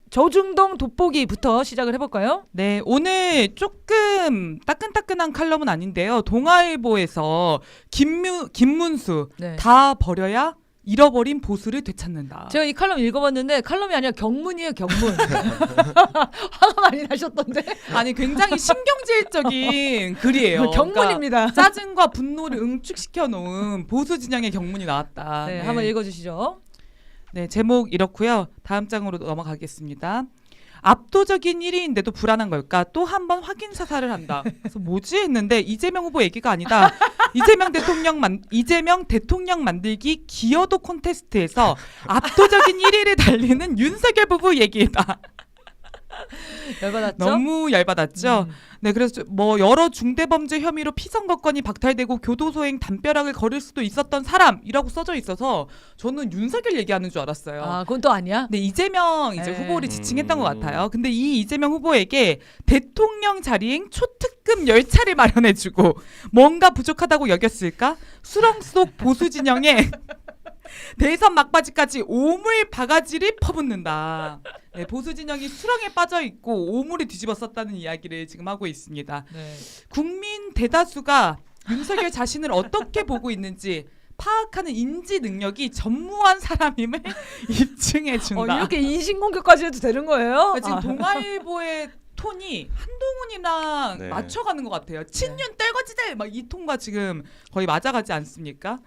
조중동 돋보기부터 시작을 해볼까요? 네, 오늘 조금 따끈따끈한 칼럼은 아닌데요. 동아일보에서 김문수 네. 다 버려야 잃어버린 보수를 되찾는다. 제가 이 칼럼 읽어봤는데 칼럼이 아니라 경문이에요, 경문. 화가 많이 나셨던데? 아니 굉장히 신경질적인 글이에요. 경문입니다. 그러니까 짜증과 분노를 응축시켜 놓은 보수 진영의 경문이 나왔다. 네, 한번 읽어주시죠. 네, 제목 이렇고요. 다음 장으로 넘어가겠습니다. 압도적인 1위인데도 불안한 걸까? 또 한 번 확인 사살을 한다. 그래서 뭐지 했는데 이재명 후보 얘기가 아니다. 이재명 대통령 만들기 기여도 콘테스트에서 압도적인 1위를 달리는 윤석열 부부 얘기다. 열받았죠? 너무 열받았죠. 네, 그래서 뭐 여러 중대범죄 혐의로 피선거 건이 박탈되고 교도소행 담벼락을 걸을 수도 있었던 사람이라고 써져 있어서 저는 윤석열 얘기하는 줄 알았어요. 아, 그건 또 아니야? 근데 이재명 이제 네. 후보를 지칭했던 것 같아요. 근데 이 이재명 후보에게 대통령 자리행 초특급 열차를 마련해주고 뭔가 부족하다고 여겼을까? 수렁 속 보수 진영에 대선 막바지까지 오물 바가지를 퍼붓는다. 네, 보수 진영이 수렁에 빠져 있고 오물을 뒤집어 썼다는 이야기를 지금 하고 있습니다. 네. 국민 대다수가 윤석열 자신을 어떻게 보고 있는지 파악하는 인지 능력이 전무한 사람임을 입증해 준다. 이렇게 인신공격까지 해도 되는 거예요? 지금 동아일보의 톤이 한동훈이랑 네. 맞춰가는 것 같아요. 친윤 떼거지들 막 이 톤과 지금 거의 맞아가지 않습니까?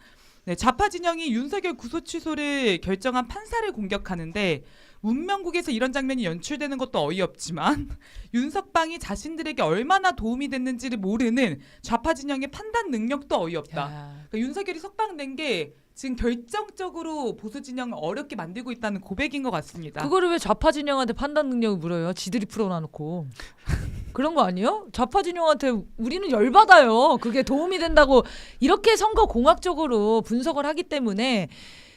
네, 좌파 진영이 윤석열 구속 취소를 결정한 판사를 공격하는데 문명국에서 이런 장면이 연출되는 것도 어이없지만 윤석방이 자신들에게 얼마나 도움이 됐는지를 모르는 좌파 진영의 판단 능력도 어이없다. 야. 그러니까 윤석열이 석방된 게 지금 결정적으로 보수 진영을 어렵게 만들고 있다는 고백인 것 같습니다. 그거를 왜 좌파 진영한테 판단 능력을 물어요? 지들이 풀어놔놓고. 그런 거 아니에요? 좌파 진영한테 우리는 열받아요. 그게 도움이 된다고 이렇게 선거 공학적으로 분석을 하기 때문에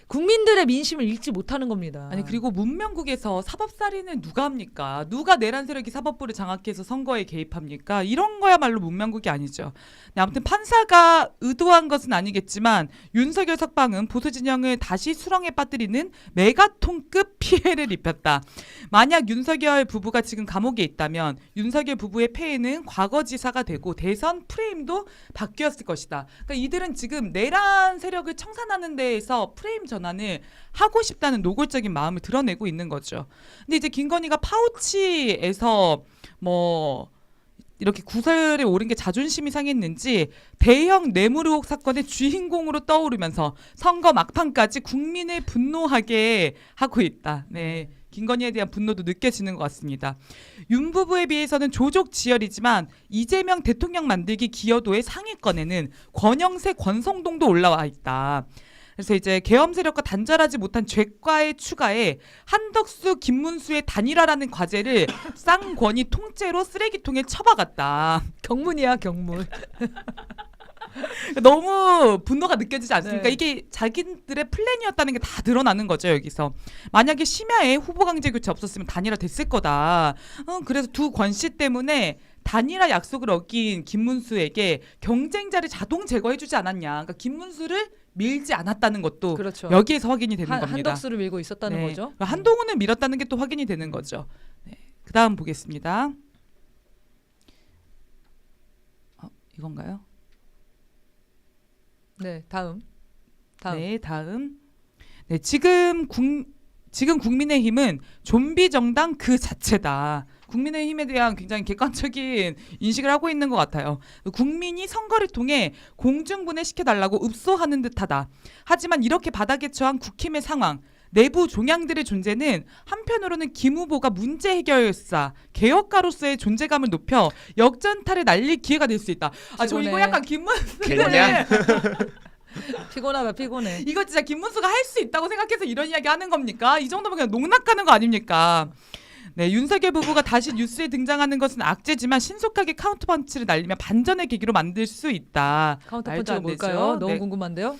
국민들의 민심을 읽지 못하는 겁니다. 아니 그리고 문명국에서 사법살인을 누가 합니까? 누가 내란 세력이 사법부를 장악해서 선거에 개입합니까? 이런 거야말로 문명국이 아니죠. 네, 아무튼 판사가 의도한 것은 아니겠지만 윤석열 석방은 보수 진영을 다시 수렁에 빠뜨리는 메가톤급 피해를 입혔다. 만약 윤석열 부부가 지금 감옥에 있다면 윤석열 부부의 폐해는 과거지사가 되고 대선 프레임도 바뀌었을 것이다. 그러니까 이들은 지금 내란 세력을 청산하는 데에서 프레임 전환을 하고 싶다는 노골적인 마음을 드러내고 있는 거죠. 근데 이제 김건희가 파우치에서 뭐 이렇게 구설에 오른 게 자존심이 상했는지 대형 뇌물 의혹 사건의 주인공으로 떠오르면서 선거 막판까지 국민을 분노하게 하고 있다. 네. 김건희에 대한 분노도 느껴지는 것 같습니다. 윤 부부에 비해서는 조족지열이지만 이재명 대통령 만들기 기여도의 상위권에는 권영세, 권성동도 올라와 있다. 그래서 이제 계엄 세력과 단절하지 못한 죄과의 추가에 한덕수, 김문수의 단일화라는 과제를 쌍권이 통째로 쓰레기통에 처박았다. 경문이야, 경문. 너무 분노가 느껴지지 않습니까? 네. 이게 자기들의 플랜이었다는 게 다 드러나는 거죠, 여기서. 만약에 심야에 후보 강제 교체 없었으면 단일화 됐을 거다. 그래서 두 권씨 때문에 단일화 약속을 어긴 김문수에게 경쟁자를 자동 제거해주지 않았냐. 그러니까 김문수를 밀지 않았다는 것도 그렇죠. 여기에서 확인이 되는 겁니다. 한덕수를 밀고 있었다는 네. 거죠. 한동훈을 밀었다는 게 또 확인이 되는 거죠. 네. 그 다음 보겠습니다. 이건가요? 네, 다음. 네, 다음. 네, 지금 국민의힘은 좀비 정당 그 자체다. 국민의힘에 대한 굉장히 객관적인 인식을 하고 있는 것 같아요. 국민이 선거를 통해 공중분해시켜달라고 읍소하는 듯하다. 하지만 이렇게 바닥에 처한 국힘의 상황, 내부 종양들의 존재는 한편으로는 김 후보가 문제 해결사, 개혁가로서의 존재감을 높여 역전타를 날릴 기회가 될 수 있다. 저 피곤해. 이거 약간 김문수 그냥? 피곤하다, 피곤해. 이거 진짜 김문수가 할 수 있다고 생각해서 이런 이야기 하는 겁니까? 이 정도면 그냥 농락하는 거 아닙니까? 네, 윤석열 부부가 다시 뉴스에 등장하는 것은 악재지만 신속하게 카운터펀치를 날리며 반전의 계기로 만들 수 있다. 카운터펀치가 말도 안 되죠. 뭘까요? 너무 네. 궁금한데요?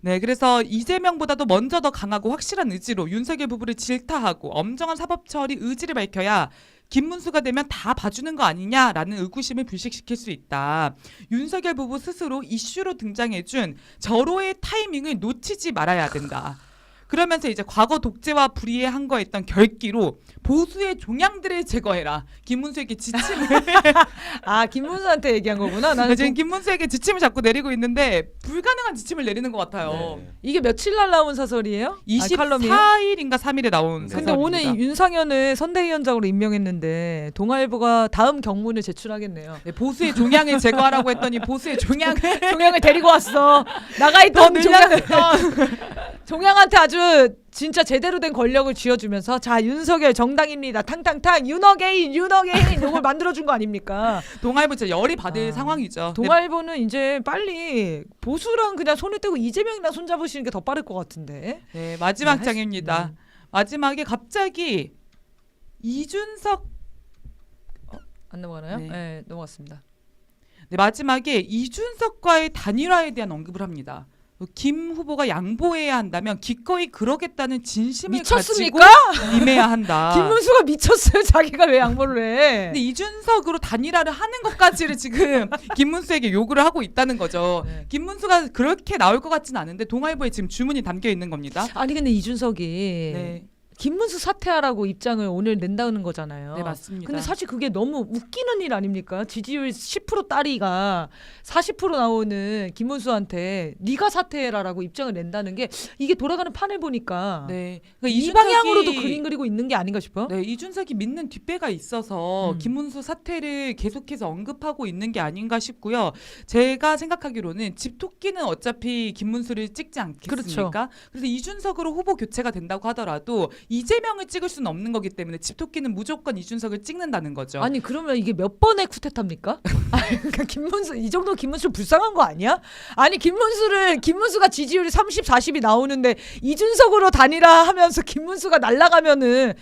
네, 그래서 이재명보다도 먼저 더 강하고 확실한 의지로 윤석열 부부를 질타하고 엄정한 사법 처리 의지를 밝혀야 김문수가 되면 다 봐주는 거 아니냐라는 의구심을 불식시킬 수 있다. 윤석열 부부 스스로 이슈로 등장해준 절호의 타이밍을 놓치지 말아야 된다. 그러면서 이제 과거 독재와 불의에 항거했던 결기로 보수의 종양들을 제거해라. 김문수에게 지침을 아 김문수한테 얘기한 거구나. 나는 지금 김문수에게 지침을 자꾸 내리고 있는데 불가능한 지침을 내리는 것 같아요. 네. 이게 며칠 날 나온 사설이에요? 24일인가 3일에 나온 네. 근데 사설입니다. 오늘 윤상현을 선대위원장으로 임명했는데 동아일보가 다음 경문을 제출하겠네요. 네, 보수의 종양을 제거하라고 했더니 보수의 종양을 종양을 데리고 왔어. 나가 있던 종양한테 아주 진짜 제대로 된 권력을 쥐어주면서 자 윤석열 정당입니다. 탕탕탕 윤어게인 이걸 만들어준 거 아닙니까? 동아일보 진짜 열이 받을 아, 상황이죠. 동아일보는 이제 빨리 보수랑 그냥 손을 떼고 이재명이랑 손잡으시는 게 더 빠를 것 같은데. 네, 마지막 네, 장입니다. 마지막에 갑자기 이준석 안 넘어가나요? 네. 네, 넘어갔습니다. 네, 마지막에 이준석과의 단일화에 대한 언급을 합니다. 김 후보가 양보해야 한다면 기꺼이 그러겠다는 진심을 미쳤습니까? 가지고 임해야 한다. 김문수가 미쳤어요. 자기가 왜 양보를 해? 근데 이준석으로 단일화를 하는 것까지를 지금 김문수에게 요구를 하고 있다는 거죠. 네. 김문수가 그렇게 나올 것 같지는 않은데 동아일보에 지금 주문이 담겨 있는 겁니다. 아니 근데 이준석이 네, 김문수 사퇴하라고 입장을 오늘 낸다는 거잖아요. 네 맞습니다. 근데 사실 그게 너무 웃기는 일 아닙니까? 지지율 10% 딸이가 40% 나오는 김문수한테 네가 사퇴해라라고 입장을 낸다는 게 이게 돌아가는 판을 보니까 네, 이 방향으로도 그림 그리고 있는 게 아닌가 싶어요. 네, 이준석이 믿는 뒷배가 있어서 김문수 사태를 계속해서 언급하고 있는 게 아닌가 싶고요. 제가 생각하기로는 집토끼는 어차피 김문수를 찍지 않겠습니까? 그렇죠. 그래서 이준석으로 후보 교체가 된다고 하더라도 이재명을 찍을 수는 없는 거기 때문에 집토끼는 무조건 이준석을 찍는다는 거죠. 아니 그러면 이게 몇 번의 쿠데타입니까? 아니 그러니까 김문수 이 정도 김문수 불쌍한 거 아니야? 아니 김문수가 지지율이 30, 40이 나오는데 이준석으로 단일화하면서 김문수가 날아가면은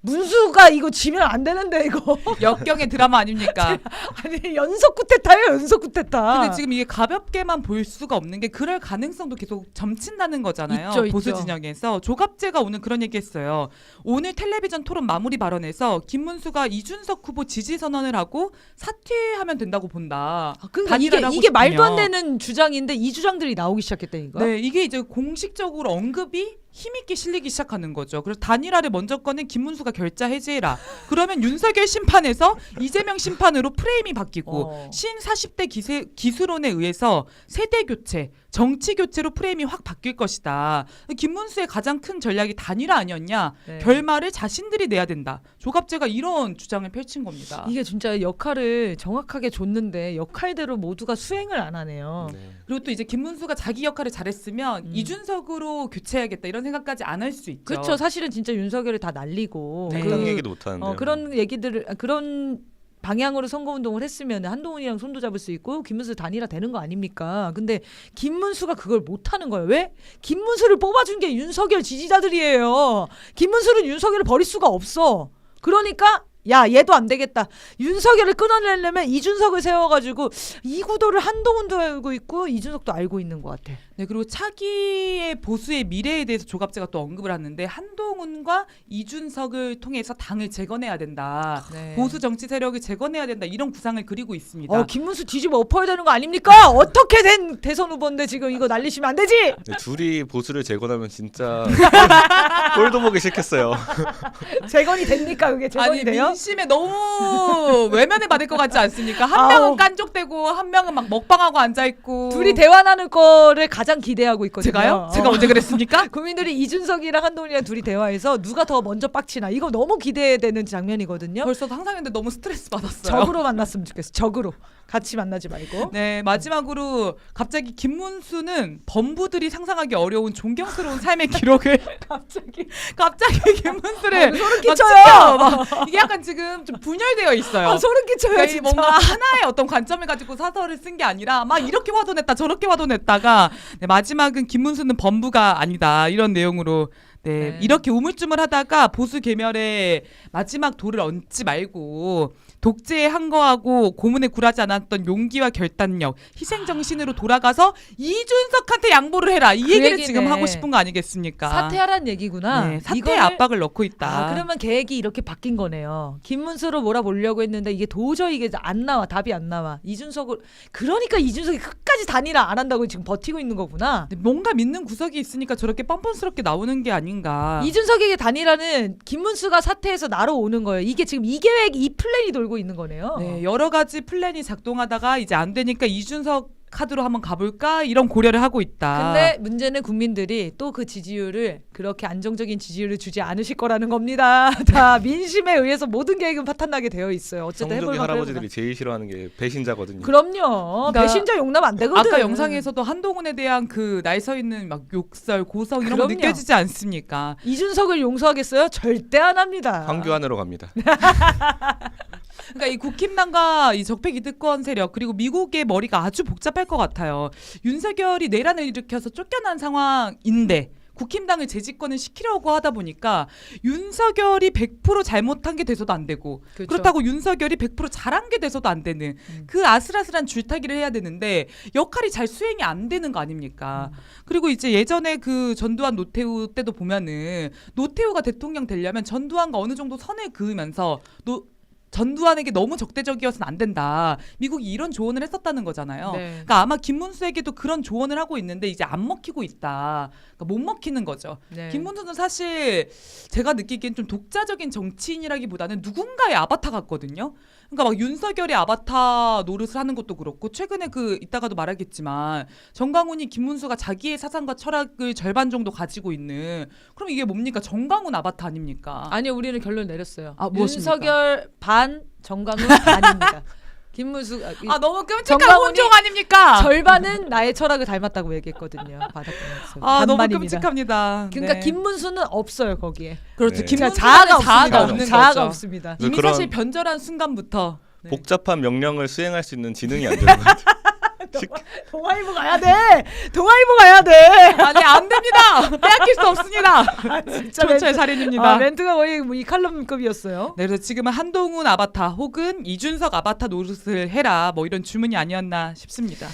문수가 이거 지면 안 되는데 이거 역경의 드라마 아닙니까? 아니 연속 쿠데타예요 연속 쿠데타. 근데 지금 이게 가볍게만 볼 수가 없는 게 그럴 가능성도 계속 점친다는 거잖아요. 있죠, 보수 있죠. 진영에서 조갑재가 오늘 그런 얘기했어요. 오늘 텔레비전 토론 마무리 발언에서 김문수가 이준석 후보 지지 선언을 하고 사퇴하면 된다고 본다. 그러니까 단일화를 하고 이게 말도 안 싶으면. 되는 주장인데 이 주장들이 나오기 시작했다니까. 네, 이게 이제 공식적으로 언급이 힘있게 실리기 시작하는 거죠. 그래서 단일화를 먼저 꺼낸 김문수가 결자 해제해라. 그러면 윤석열 심판에서 이재명 심판으로 프레임이 바뀌고 신 40대 기수론에 의해서 세대 교체, 정치 교체로 프레임이 확 바뀔 것이다. 김문수의 가장 큰 전략이 단일화 아니었냐? 네. 결말을 자신들이 내야 된다. 조갑재가 이런 주장을 펼친 겁니다. 이게 진짜 역할을 정확하게 줬는데 역할대로 모두가 수행을 안 하네요. 네. 그리고 또 이제 김문수가 자기 역할을 잘했으면 이준석으로 교체해야겠다 이런 생각까지 안 할 수 있죠. 그렇죠. 사실은 진짜 윤석열을 다 날리고 네. 딱 얘기도 못 하는데. 그런 얘기들을 그런 방향으로 선거운동을 했으면 한동훈이랑 손도 잡을 수 있고 김문수 단일화 되는 거 아닙니까? 근데 김문수가 그걸 못하는 거예요. 왜? 김문수를 뽑아준 게 윤석열 지지자들이에요. 김문수는 윤석열을 버릴 수가 없어. 그러니까 야 얘도 안 되겠다. 윤석열을 끊어내려면 이준석을 세워가지고 이 구도를 한동훈도 알고 있고 이준석도 알고 있는 것 같아. 네, 그리고 차기의 보수의 미래에 대해서 조갑재가 또 언급을 하는데 한동훈과 이준석을 통해서 당을 재건해야 된다. 네. 보수 정치 세력을 재건해야 된다. 이런 구상을 그리고 있습니다. 김문수 뒤집어 엎어야 되는 거 아닙니까? 어떻게 된 대선 후보인데 지금 이거 날리시면 안 되지? 네, 둘이 보수를 재건하면 진짜 꼴도 보기 싫겠어요. 재건이 됩니까? 그게 재건이 아니 돼요? 민심에 너무 외면을 받을 것 같지 않습니까? 한 아우. 명은 깐족대고 한 명은 막 먹방하고 앉아있고. 둘이 대화하는 거를 가장 기대하고 있거든요. 제가요? 제가 언제 그랬습니까? 국민들이 이준석이랑 한동훈이랑 둘이 대화해서 누가 더 먼저 빡치나 이거 너무 기대되는 장면이거든요. 벌써 상상했는데 너무 스트레스 받았어요. 적으로 만났으면 좋겠어. 적으로 같이 만나지 말고. 네, 마지막으로 갑자기 김문수는 범부들이 상상하기 어려운 존경스러운 삶의 기록을 갑자기 김문수를 소름 막 끼쳐요. 찍혀요. 막 이게 약간 지금 좀 분열되어 있어요. 아, 소름 끼쳐요 그러니까 이 진짜. 뭔가 하나의 어떤 관점을 가지고 사설을 쓴 게 아니라 막 이렇게 화도 냈다 저렇게 화도 냈다가 네, 마지막은 김문수는 범부가 아니다 이런 내용으로 네, 네. 이렇게 우물쭈물하다가 보수 계멸에 마지막 돌을 얹지 말고 독재에 항거하고 고문에 굴하지 않았던 용기와 결단력, 희생 정신으로 돌아가서 이준석한테 양보를 해라. 이 그 얘기를 얘기네. 지금 하고 싶은 거 아니겠습니까? 사퇴하라는 얘기구나. 네, 사퇴의 이거를- 압박을 넣고 있다. 아, 그러면 계획이 이렇게 바뀐 거네요. 김문수로 몰아보려고 했는데 이게 도저히 이게 안 나와. 답이 안 나와. 이준석을 그러니까 이준석이 끝까지 단일화 안 한다고 지금 버티고 있는 거구나. 근데 뭔가 믿는 구석이 있으니까 저렇게 뻔뻔스럽게 나오는 게 아닌가. 이준석에게 단일화는 김문수가 사퇴해서 나로 오는 거예요. 이게 지금 이 계획, 이 플랜이 돌고 있는 거네요. 네, 여러 가지 플랜이 작동하다가 이제 안 되니까 이준석 카드로 한번 가볼까 이런 고려를 하고 있다. 근데 문제는 국민들이 또 그 지지율을 그렇게 안정적인 지지율을 주지 않으실 거라는 겁니다. 다 민심에 의해서 모든 계획은 파탄나게 되어 있어요. 어쨌든 해볼 성적인 만큼 할아버지들이 제일 싫어하는 게 배신자거든요. 그럼요. 그러니까 배신자 용납 안 되거든. 아까 영상에서도 한동훈에 대한 그 날 서 있는 막 욕설, 고성 이런 거 그럼요. 느껴지지 않습니까? 이준석을 용서하겠어요? 절대 안 합니다. 황교안으로 갑니다. 그러니까 이 국힘당과 이 적폐 기득권 세력 그리고 미국의 머리가 아주 복잡할 것 같아요. 윤석열이 내란을 일으켜서 쫓겨난 상황인데 국힘당을 재집권을 시키려고 하다 보니까 윤석열이 100% 잘못한 게 돼서도 안 되고 그렇죠. 그렇다고 윤석열이 100% 잘한 게 돼서도 안 되는 그 아슬아슬한 줄타기를 해야 되는데 역할이 잘 수행이 안 되는 거 아닙니까? 그리고 이제 예전에 그 전두환 노태우 때도 보면은 노태우가 대통령 되려면 전두환과 어느 정도 선을 그으면서 전두환에게 너무 적대적이어서는 안 된다. 미국이 이런 조언을 했었다는 거잖아요. 네. 그러니까 아마 김문수에게도 그런 조언을 하고 있는데 이제 안 먹히고 있다. 그러니까 못 먹히는 거죠. 네. 김문수는 사실 제가 느끼기엔 좀 독자적인 정치인이라기보다는 누군가의 아바타 같거든요. 그러니까 막 윤석열의 아바타 노릇을 하는 것도 그렇고 최근에 그 이따가도 말하겠지만 정광훈이 김문수가 자기의 사상과 철학을 절반 정도 가지고 있는 그럼 이게 뭡니까? 정광훈 아바타 아닙니까? 아니요, 우리는 결론 내렸어요. 아, 무엇입니까? 윤석열 반, 정강훈 반입니다. 김문수 아 너무 끔찍한 정광훈이 혼종 아닙니까? 절반은 나의 철학을 닮았다고 얘기했거든요. 바닥권에서. 아 너무 반반입니다. 끔찍합니다. 그러니까 네. 김문수는 없어요 거기에. 그렇죠. 네. 김문수는 자아가 자아가 없습니다. 없는 자아가 거죠. 없습니다. 이미 그런- 사실 변절한 순간부터 네. 복잡한 명령을 수행할 수 있는 지능이 안 되는 것 같아요. 동아일보 가야 돼. 동아일보 가야 돼. 아니 안 됩니다. 빼앗길 수 없습니다. 진짜 조철 살인입니다. 멘트가 거의 뭐이 칼럼급이었어요. 네, 그래서 지금은 한동훈 아바타 혹은 이준석 아바타 노릇을 해라 뭐 이런 주문이 아니었나 싶습니다.